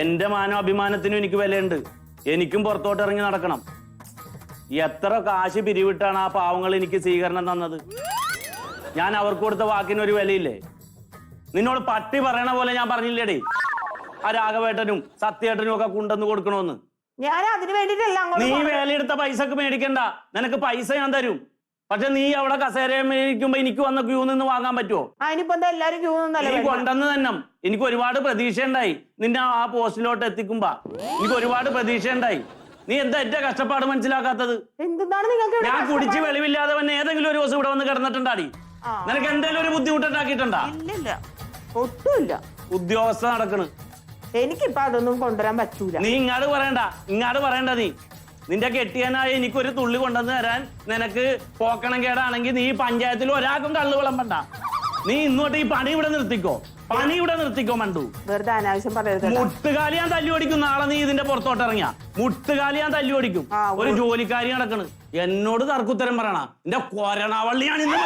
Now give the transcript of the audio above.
എന്റെ മാനോ അഭിമാനത്തിനും എനിക്ക് വിലയുണ്ട്. എനിക്കും പുറത്തോട്ട് ഇറങ്ങി നടക്കണം. എത്ര കാശ് പിരിവിട്ടാണ് ആ പാവങ്ങൾ എനിക്ക് സ്വീകരണം തന്നത്. ഞാൻ അവർക്ക് കൊടുത്ത വാക്കിനൊരു വിലയില്ലേ? നിന്നോട് പട്ടി പറയണ പോലെ ഞാൻ പറഞ്ഞില്ലേടേ, ആ രാഘവേട്ടനും സത്യേട്ടനും ഒക്കെ കൊണ്ടുവന്ന് കൊടുക്കണോന്ന്. ഞാൻ അതിന് വേണ്ടിട്ടല്ല. നീ വേലയെടുത്ത പൈസക്ക് മേടിക്കണ്ട, നിനക്ക് പൈസ ഞാൻ തരും. പക്ഷെ നീ അവിടെ കസേര മേടിക്കുമ്പോ എനിക്ക് വന്ന ക്യൂ നിന്ന് വാങ്ങാൻ പറ്റുമോ? അതിനിപ്പോ എന്താ എല്ലാരും ക്യൂ നിന്നല്ലേ? നീ കൊണ്ടെന്ന് തന്നെ എനിക്ക് ഒരുപാട് പ്രതീക്ഷ ഉണ്ടായി. നിന്നെ ആ പോസ്റ്റിലോട്ട് എത്തിക്കുമ്പോ എനിക്ക് ഒരുപാട് പ്രതീക്ഷ ഉണ്ടായി. നീ എന്താ എന്റെ കഷ്ടപ്പാട് മനസ്സിലാക്കാത്തത്? എന്താണ് നിങ്ങൾക്ക്? ഞാൻ കുടിച്ച് വെളിവില്ലാതെ വന്നെ ഏതെങ്കിലും ഒരു ദിവസം ഇവിടെ വന്ന് കിടന്നിട്ടുണ്ടാടി? നിനക്ക് എന്തെങ്കിലും ഒരു ബുദ്ധിമുട്ടുണ്ടാക്കിയിട്ടുണ്ടാ? ഇല്ലില്ല, ഒട്ടുമില്ല. ഉദ്യോഗസ്ഥ നടക്കണ്. എനിക്കിപ്പൊ അതൊന്നും കൊണ്ടുവരാൻ പറ്റൂല. നീ ഇങ്ങാട് പറയണ്ട. നീ നിന്റെ കെട്ടിയനായി എനിക്കൊരു തുള്ളി കൊണ്ടുവന്ന് തരാൻ നിനക്ക് പോക്കണം കേടാണെങ്കിൽ നീ പഞ്ചായത്തിൽ ഒരാൾക്കും കള്ളു വിളമ്പണ്ട. നീ ഇന്നോട്ട് ഈ പണി ഇവിടെ നിർത്തിക്കോ മണ്ടു. വെറുതെ അനാവശ്യം പറയരുത്. മുട്ടുകാലി ഞാൻ തല്ലി ഓടിക്കും. നാളെ നീ ഇതിന്റെ പുറത്തോട്ട് ഇറങ്ങിയ മുട്ടുകാലി ഞാൻ തല്ലി ഓടിക്കും. ഒരു ജോലിക്കാരി നടക്കണ് എന്നോട് തർക്കുത്തരം പറയണ. എന്റെ കൊരണവള്ളിയാണ് ഇന്ന്.